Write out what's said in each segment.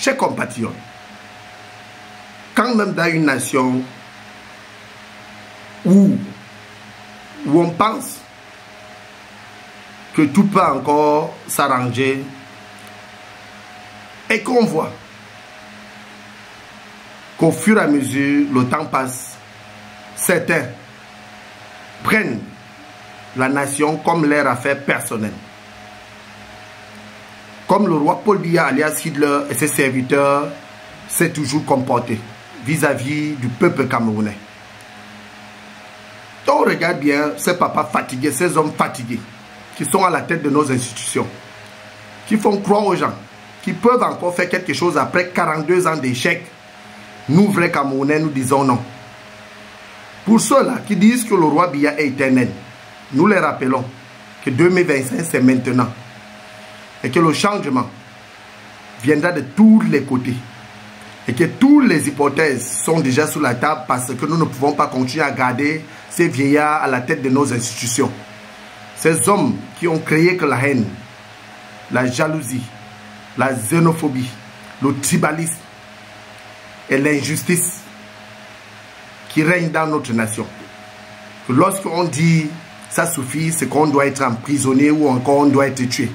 Chers compatriotes, quand même dans une nation où on pense que tout peut encore s'arranger et qu'on voit qu'au fur et à mesure le temps passe, certains prennent la nation comme leur affaire personnelle. Comme le roi Paul Biya alias Hitler et ses serviteurs s'est toujours comporté vis-à-vis du peuple camerounais. Donc on regarde bien ces papas fatigués, ces hommes fatigués qui sont à la tête de nos institutions, qui font croire aux gens qu'ils peuvent encore faire quelque chose après 42 ans d'échec. Nous, vrais Camerounais, nous disons non. Pour ceux-là qui disent que le roi Biya est éternel, nous les rappelons que 2025 c'est maintenant et que le changement viendra de tous les côtés et que toutes les hypothèses sont déjà sur la table parce que nous ne pouvons pas continuer à garder ces vieillards à la tête de nos institutions. Ces hommes qui ont créé que la haine, la jalousie, la xénophobie, le tribalisme et l'injustice qui règnent dans notre nation. Lorsqu'on dit ça suffit, c'est qu'on doit être emprisonné ou encore on doit être tué.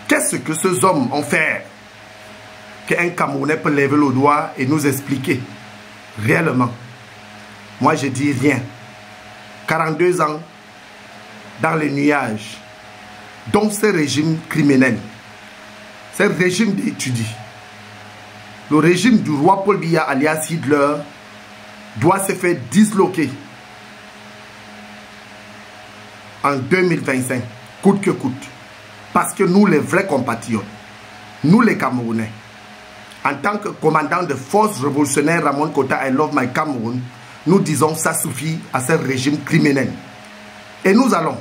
Qu'est-ce que ces hommes ont fait qu'un Camerounais peut lever le doigt et nous expliquer réellement? Moi je dis rien. 42 ans dans les nuages, dont ce régime criminel, ce régime d'étudiants, le régime du roi Paul Biya alias Hitler doit se faire disloquer en 2025, coûte que coûte. Parce que nous, les vrais compatriotes, nous les Camerounais, en tant que commandant de force révolutionnaire Ramon Kota I Love My Cameroun, nous disons ça suffit à ce régime criminel. Et nous allons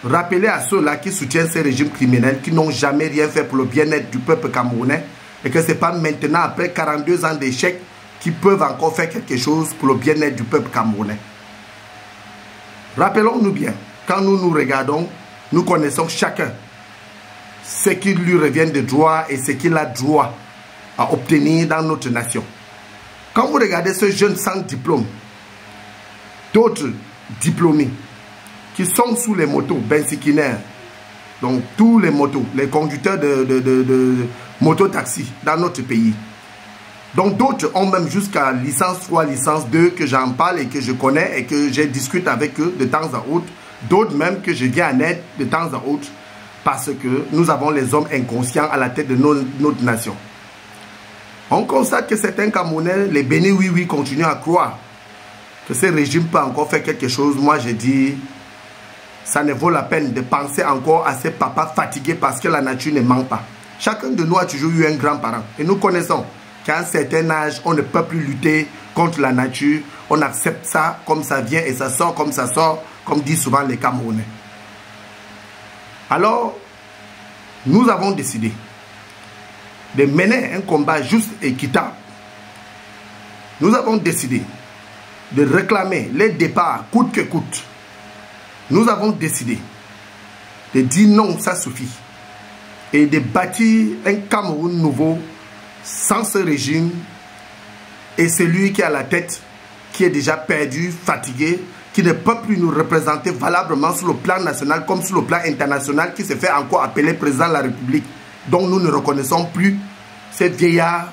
rappeler à ceux-là qui soutiennent ces régimes criminels, qui n'ont jamais rien fait pour le bien-être du peuple camerounais, et que ce n'est pas maintenant, après 42 ans d'échec, qu'ils peuvent encore faire quelque chose pour le bien-être du peuple camerounais. Rappelons-nous bien, quand nous nous regardons, nous connaissons chacun ce qui lui revient de droit et ce qu'il a droit à obtenir dans notre nation. Quand vous regardez ce jeune sans diplôme, d'autres diplômés qui sont sous les motos, bensikinaires, donc tous les motos, les conducteurs de moto-taxi dans notre pays. Donc d'autres ont même jusqu'à licence 3, licence 2 que j'en parle et que je connais et que je discute avec eux de temps à autre. D'autres même que je viens en aide de temps à autre parce que nous avons les hommes inconscients à la tête de notre nation. On constate que certains Camerounais, les bénis oui continuent à croire que ce régime peut encore faire quelque chose. Moi je dis, ça ne vaut la peine de penser encore à ces papas fatigués parce que la nature ne ment pas. Chacun de nous a toujours eu un grand-parent et nous connaissons qu'à un certain âge, on ne peut plus lutter contre la nature. On accepte ça comme ça vient et ça sort comme ça sort, comme disent souvent les Camerounais. Alors, nous avons décidé de mener un combat juste et équitable. Nous avons décidé de réclamer les départs coûte que coûte. Nous avons décidé de dire non, ça suffit. Et de bâtir un Cameroun nouveau sans ce régime et celui qui est à la tête, qui est déjà perdu, fatigué, qui ne peut plus nous représenter valablement sur le plan national comme sur le plan international, qui se fait encore appeler président de la République, dont nous ne reconnaissons plus ces vieillards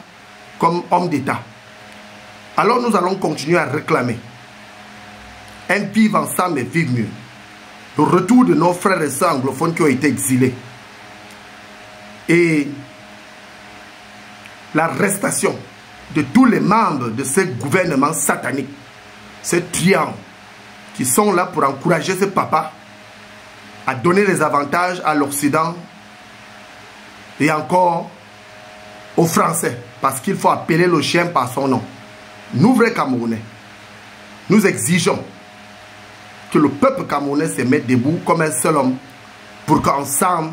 comme homme d'État. Alors nous allons continuer à réclamer un vivre ensemble et vivre mieux. Le retour de nos frères et sœurs anglophones qui ont été exilés. Et l'arrestation de tous les membres de ce gouvernement satanique, ce triangle, qui sont là pour encourager ce papa à donner les avantages à l'Occident et encore aux Français, parce qu'il faut appeler le chien par son nom. Nous, vrais Camerounais, nous exigeons que le peuple camerounais se mette debout comme un seul homme pour qu'ensemble,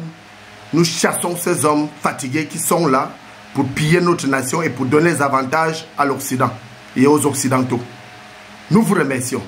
nous chassons ces hommes fatigués qui sont là pour piller notre nation et pour donner les avantages à l'Occident et aux Occidentaux. Nous vous remercions.